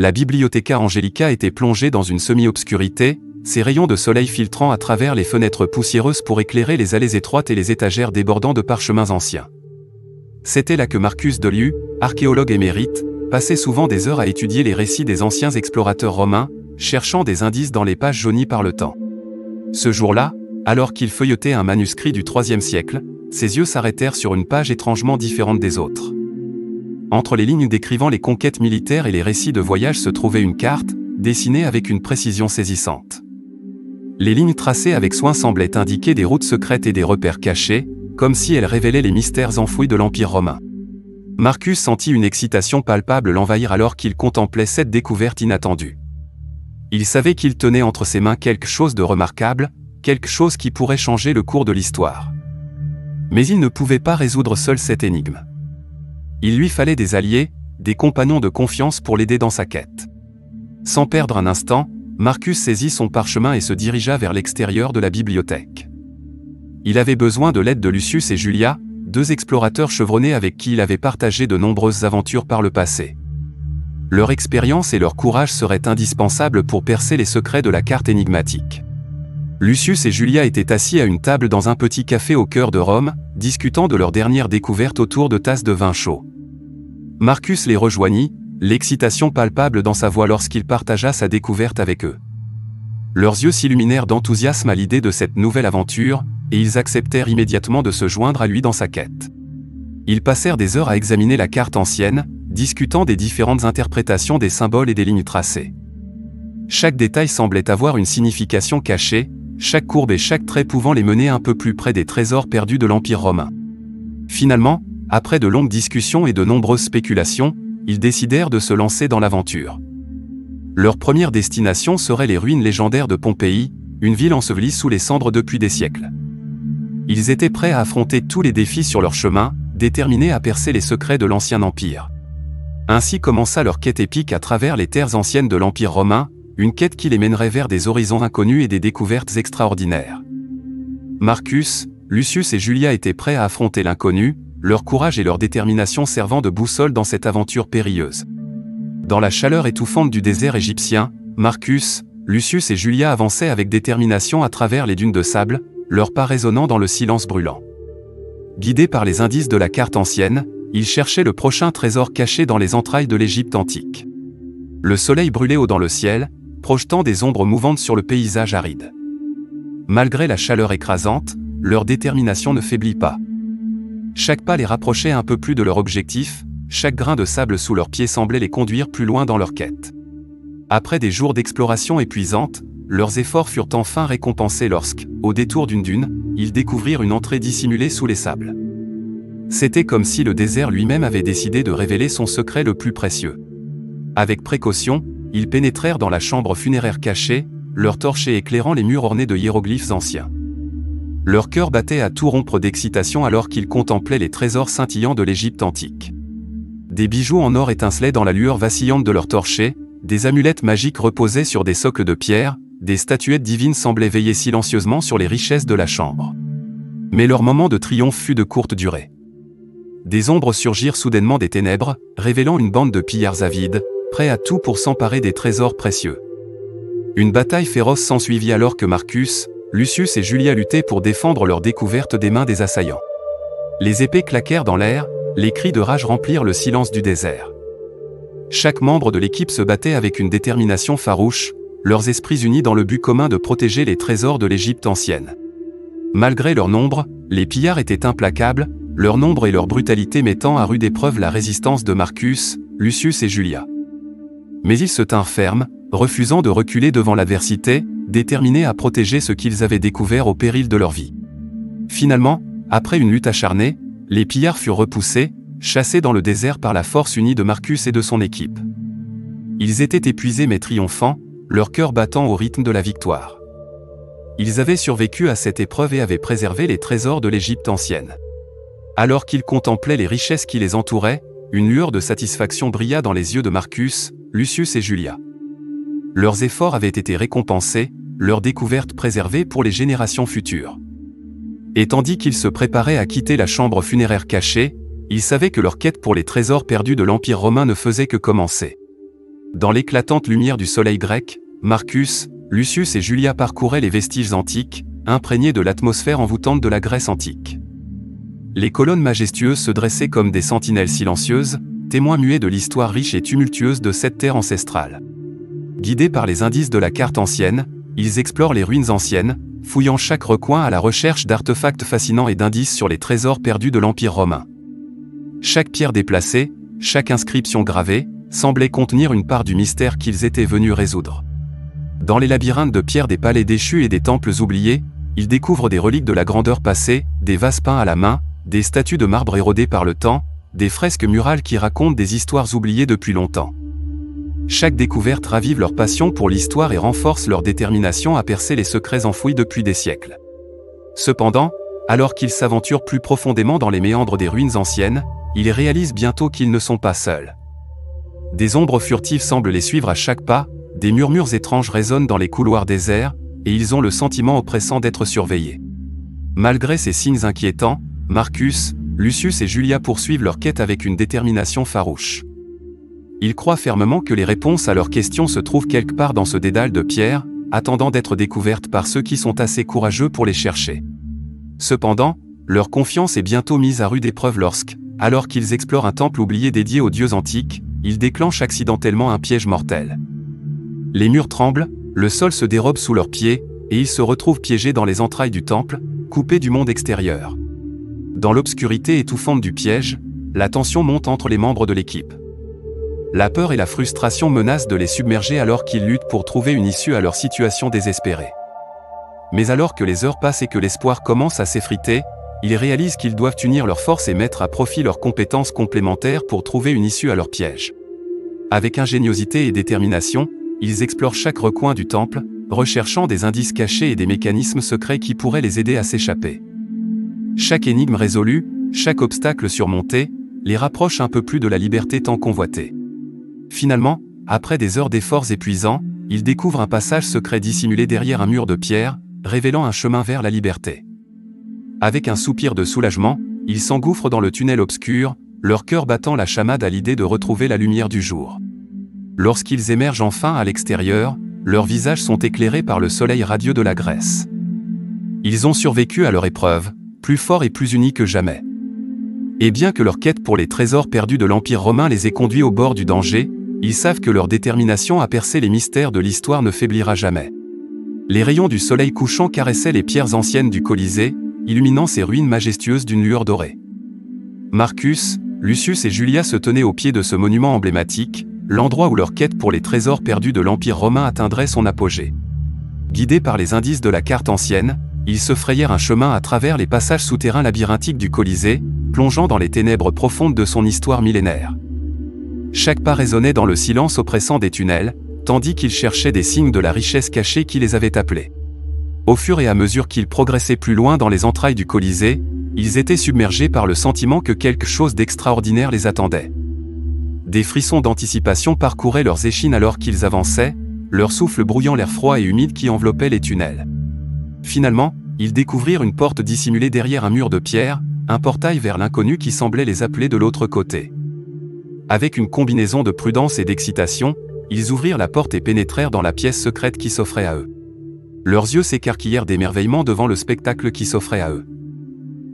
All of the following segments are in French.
la Bibliotheca Angelica était plongée dans une semi-obscurité, ses rayons de soleil filtrant à travers les fenêtres poussiéreuses pour éclairer les allées étroites et les étagères débordant de parchemins anciens. C'était là que Marcus Delius, archéologue émérite, passait souvent des heures à étudier les récits des anciens explorateurs romains, cherchant des indices dans les pages jaunies par le temps. Ce jour-là, alors qu'il feuilletait un manuscrit du IIIe siècle, ses yeux s'arrêtèrent sur une page étrangement différente des autres. Entre les lignes décrivant les conquêtes militaires et les récits de voyage se trouvait une carte, dessinée avec une précision saisissante. Les lignes tracées avec soin semblaient indiquer des routes secrètes et des repères cachés, comme si elles révélaient les mystères enfouis de l'Empire romain. Marcus sentit une excitation palpable l'envahir alors qu'il contemplait cette découverte inattendue. Il savait qu'il tenait entre ses mains quelque chose de remarquable, quelque chose qui pourrait changer le cours de l'histoire. Mais il ne pouvait pas résoudre seul cette énigme. Il lui fallait des alliés, des compagnons de confiance pour l'aider dans sa quête. Sans perdre un instant, Marcus saisit son parchemin et se dirigea vers l'extérieur de la bibliothèque. Il avait besoin de l'aide de Lucius et Julia, deux explorateurs chevronnés avec qui il avait partagé de nombreuses aventures par le passé. Leur expérience et leur courage seraient indispensables pour percer les secrets de la carte énigmatique. Lucius et Julia étaient assis à une table dans un petit café au cœur de Rome, discutant de leur dernière découverte autour de tasses de vin chaud. Marcus les rejoignit, l'excitation palpable dans sa voix lorsqu'il partagea sa découverte avec eux. Leurs yeux s'illuminèrent d'enthousiasme à l'idée de cette nouvelle aventure, et ils acceptèrent immédiatement de se joindre à lui dans sa quête. Ils passèrent des heures à examiner la carte ancienne, discutant des différentes interprétations des symboles et des lignes tracées. Chaque détail semblait avoir une signification cachée, chaque courbe et chaque trait pouvant les mener un peu plus près des trésors perdus de l'Empire romain. Finalement, après de longues discussions et de nombreuses spéculations, ils décidèrent de se lancer dans l'aventure. Leur première destination serait les ruines légendaires de Pompéi, une ville ensevelie sous les cendres depuis des siècles. Ils étaient prêts à affronter tous les défis sur leur chemin, déterminés à percer les secrets de l'ancien empire. Ainsi commença leur quête épique à travers les terres anciennes de l'Empire romain, une quête qui les mènerait vers des horizons inconnus et des découvertes extraordinaires. Marcus, Lucius et Julia étaient prêts à affronter l'inconnu, leur courage et leur détermination servant de boussole dans cette aventure périlleuse. Dans la chaleur étouffante du désert égyptien, Marcus, Lucius et Julia avançaient avec détermination à travers les dunes de sable, leurs pas résonnant dans le silence brûlant. Guidés par les indices de la carte ancienne, ils cherchaient le prochain trésor caché dans les entrailles de l'Égypte antique. Le soleil brûlait haut dans le ciel, projetant des ombres mouvantes sur le paysage aride. Malgré la chaleur écrasante, leur détermination ne faiblit pas. Chaque pas les rapprochait un peu plus de leur objectif, chaque grain de sable sous leurs pieds semblait les conduire plus loin dans leur quête. Après des jours d'exploration épuisante, leurs efforts furent enfin récompensés lorsque, au détour d'une dune, ils découvrirent une entrée dissimulée sous les sables. C'était comme si le désert lui-même avait décidé de révéler son secret le plus précieux. Avec précaution, ils pénétrèrent dans la chambre funéraire cachée, leur torche éclairant les murs ornés de hiéroglyphes anciens. Leur cœur battait à tout rompre d'excitation alors qu'ils contemplaient les trésors scintillants de l'Égypte antique. Des bijoux en or étincelaient dans la lueur vacillante de leur torchets, des amulettes magiques reposaient sur des socles de pierre, des statuettes divines semblaient veiller silencieusement sur les richesses de la chambre. Mais leur moment de triomphe fut de courte durée. Des ombres surgirent soudainement des ténèbres, révélant une bande de pillards avides, prêts à tout pour s'emparer des trésors précieux. Une bataille féroce s'ensuivit alors que Marcus, Lucius et Julia luttaient pour défendre leur découverte des mains des assaillants. Les épées claquèrent dans l'air, les cris de rage remplirent le silence du désert. Chaque membre de l'équipe se battait avec une détermination farouche, leurs esprits unis dans le but commun de protéger les trésors de l'Égypte ancienne. Malgré leur nombre, les pillards étaient implacables, leur nombre et leur brutalité mettant à rude épreuve la résistance de Marcus, Lucius et Julia. Mais ils se tinrent fermes, refusant de reculer devant l'adversité, déterminés à protéger ce qu'ils avaient découvert au péril de leur vie. Finalement, après une lutte acharnée, les pillards furent repoussés, chassés dans le désert par la force unie de Marcus et de son équipe. Ils étaient épuisés mais triomphants, leur cœur battant au rythme de la victoire. Ils avaient survécu à cette épreuve et avaient préservé les trésors de l'Égypte ancienne. Alors qu'ils contemplaient les richesses qui les entouraient, une lueur de satisfaction brilla dans les yeux de Marcus, Lucius et Julia. Leurs efforts avaient été récompensés, leurs découvertes préservées pour les générations futures. Et tandis qu'ils se préparaient à quitter la chambre funéraire cachée, ils savaient que leur quête pour les trésors perdus de l'Empire romain ne faisait que commencer. Dans l'éclatante lumière du soleil grec, Marcus, Lucius et Julia parcouraient les vestiges antiques, imprégnés de l'atmosphère envoûtante de la Grèce antique. Les colonnes majestueuses se dressaient comme des sentinelles silencieuses, témoins muets de l'histoire riche et tumultueuse de cette terre ancestrale. Guidés par les indices de la carte ancienne, ils explorent les ruines anciennes, fouillant chaque recoin à la recherche d'artefacts fascinants et d'indices sur les trésors perdus de l'Empire romain. Chaque pierre déplacée, chaque inscription gravée, semblait contenir une part du mystère qu'ils étaient venus résoudre. Dans les labyrinthes de pierre des palais déchus et des temples oubliés, ils découvrent des reliques de la grandeur passée, des vases peints à la main, des statues de marbre érodées par le temps, des fresques murales qui racontent des histoires oubliées depuis longtemps. Chaque découverte ravive leur passion pour l'histoire et renforce leur détermination à percer les secrets enfouis depuis des siècles. Cependant, alors qu'ils s'aventurent plus profondément dans les méandres des ruines anciennes, ils réalisent bientôt qu'ils ne sont pas seuls. Des ombres furtives semblent les suivre à chaque pas, des murmures étranges résonnent dans les couloirs déserts, et ils ont le sentiment oppressant d'être surveillés. Malgré ces signes inquiétants, Marcus, Lucius et Julia poursuivent leur quête avec une détermination farouche. Ils croient fermement que les réponses à leurs questions se trouvent quelque part dans ce dédale de pierre, attendant d'être découvertes par ceux qui sont assez courageux pour les chercher. Cependant, leur confiance est bientôt mise à rude épreuve lorsque, alors qu'ils explorent un temple oublié dédié aux dieux antiques, ils déclenchent accidentellement un piège mortel. Les murs tremblent, le sol se dérobe sous leurs pieds, et ils se retrouvent piégés dans les entrailles du temple, coupés du monde extérieur. Dans l'obscurité étouffante du piège, la tension monte entre les membres de l'équipe. La peur et la frustration menacent de les submerger alors qu'ils luttent pour trouver une issue à leur situation désespérée. Mais alors que les heures passent et que l'espoir commence à s'effriter, ils réalisent qu'ils doivent unir leurs forces et mettre à profit leurs compétences complémentaires pour trouver une issue à leur piège. Avec ingéniosité et détermination, ils explorent chaque recoin du temple, recherchant des indices cachés et des mécanismes secrets qui pourraient les aider à s'échapper. Chaque énigme résolue, chaque obstacle surmonté, les rapproche un peu plus de la liberté tant convoitée. Finalement, après des heures d'efforts épuisants, ils découvrent un passage secret dissimulé derrière un mur de pierre, révélant un chemin vers la liberté. Avec un soupir de soulagement, ils s'engouffrent dans le tunnel obscur, leur cœur battant la chamade à l'idée de retrouver la lumière du jour. Lorsqu'ils émergent enfin à l'extérieur, leurs visages sont éclairés par le soleil radieux de la Grèce. Ils ont survécu à leur épreuve, plus forts et plus unis que jamais. Et bien que leur quête pour les trésors perdus de l'Empire romain les ait conduits au bord du danger, ils savent que leur détermination à percer les mystères de l'histoire ne faiblira jamais. Les rayons du soleil couchant caressaient les pierres anciennes du Colisée, illuminant ces ruines majestueuses d'une lueur dorée. Marcus, Lucius et Julia se tenaient au pied de ce monument emblématique, l'endroit où leur quête pour les trésors perdus de l'Empire romain atteindrait son apogée. Guidés par les indices de la carte ancienne, ils se frayèrent un chemin à travers les passages souterrains labyrinthiques du Colisée, plongeant dans les ténèbres profondes de son histoire millénaire. Chaque pas résonnait dans le silence oppressant des tunnels, tandis qu'ils cherchaient des signes de la richesse cachée qui les avait appelés. Au fur et à mesure qu'ils progressaient plus loin dans les entrailles du Colisée, ils étaient submergés par le sentiment que quelque chose d'extraordinaire les attendait. Des frissons d'anticipation parcouraient leurs échines alors qu'ils avançaient, leur souffle brouillant l'air froid et humide qui enveloppait les tunnels. Finalement, ils découvrirent une porte dissimulée derrière un mur de pierre, un portail vers l'inconnu qui semblait les appeler de l'autre côté. Avec une combinaison de prudence et d'excitation, ils ouvrirent la porte et pénétrèrent dans la pièce secrète qui s'offrait à eux. Leurs yeux s'écarquillèrent d'émerveillement devant le spectacle qui s'offrait à eux.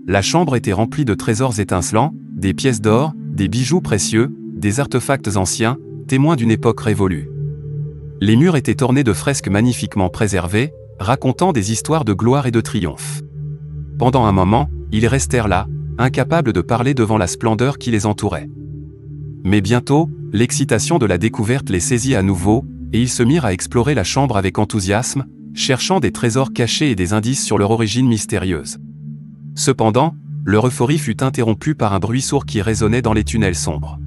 La chambre était remplie de trésors étincelants, des pièces d'or, des bijoux précieux, des artefacts anciens, témoins d'une époque révolue. Les murs étaient ornés de fresques magnifiquement préservées, racontant des histoires de gloire et de triomphe. Pendant un moment, ils restèrent là, incapables de parler devant la splendeur qui les entourait. Mais bientôt, l'excitation de la découverte les saisit à nouveau, et ils se mirent à explorer la chambre avec enthousiasme, cherchant des trésors cachés et des indices sur leur origine mystérieuse. Cependant, leur euphorie fut interrompue par un bruit sourd qui résonnait dans les tunnels sombres.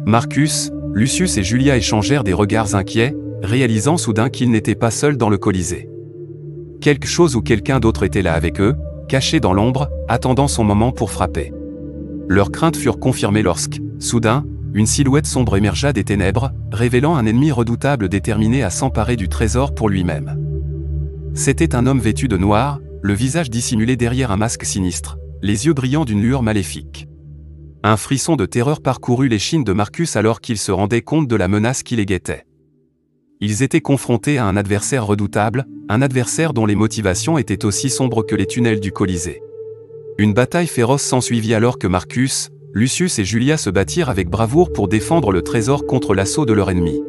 Marcus, Lucius et Julia échangèrent des regards inquiets, réalisant soudain qu'ils n'étaient pas seuls dans le Colisée. Quelque chose ou quelqu'un d'autre était là avec eux, caché dans l'ombre, attendant son moment pour frapper. Leurs craintes furent confirmées lorsque, soudain, une silhouette sombre émergea des ténèbres, révélant un ennemi redoutable déterminé à s'emparer du trésor pour lui-même. C'était un homme vêtu de noir, le visage dissimulé derrière un masque sinistre, les yeux brillants d'une lueur maléfique. Un frisson de terreur parcourut l'échine de Marcus alors qu'il se rendait compte de la menace qui les guettait. Ils étaient confrontés à un adversaire redoutable, un adversaire dont les motivations étaient aussi sombres que les tunnels du Colisée. Une bataille féroce s'ensuivit alors que Marcus, Lucius et Julia se battirent avec bravoure pour défendre le trésor contre l'assaut de leur ennemi.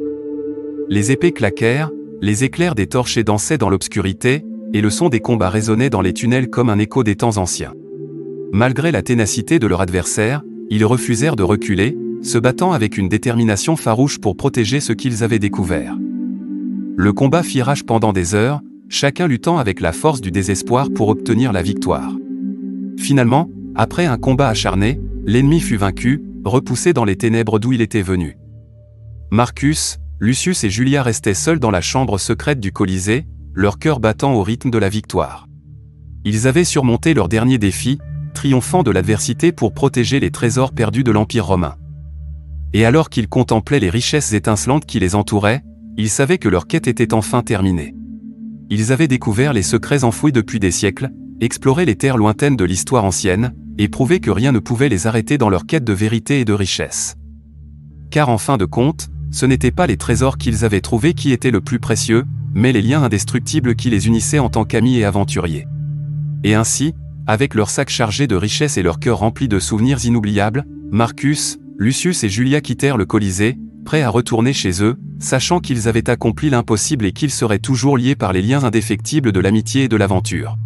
Les épées claquèrent, les éclairs des torches dansaient dans l'obscurité, et le son des combats résonnait dans les tunnels comme un écho des temps anciens. Malgré la ténacité de leur adversaire, ils refusèrent de reculer, se battant avec une détermination farouche pour protéger ce qu'ils avaient découvert. Le combat fit rage pendant des heures, chacun luttant avec la force du désespoir pour obtenir la victoire. Finalement, après un combat acharné, l'ennemi fut vaincu, repoussé dans les ténèbres d'où il était venu. Marcus, Lucius et Julia restaient seuls dans la chambre secrète du Colisée, leur cœur battant au rythme de la victoire. Ils avaient surmonté leur dernier défi, triomphant de l'adversité pour protéger les trésors perdus de l'Empire romain. Et alors qu'ils contemplaient les richesses étincelantes qui les entouraient, ils savaient que leur quête était enfin terminée. Ils avaient découvert les secrets enfouis depuis des siècles, exploré les terres lointaines de l'histoire ancienne, et prouvé que rien ne pouvait les arrêter dans leur quête de vérité et de richesse. Car en fin de compte, ce n'étaient pas les trésors qu'ils avaient trouvés qui étaient le plus précieux, mais les liens indestructibles qui les unissaient en tant qu'amis et aventuriers. Et ainsi, avec leur sac chargé de richesses et leur cœur rempli de souvenirs inoubliables, Marcus, Lucius et Julia quittèrent le Colisée, prêts à retourner chez eux, sachant qu'ils avaient accompli l'impossible et qu'ils seraient toujours liés par les liens indéfectibles de l'amitié et de l'aventure.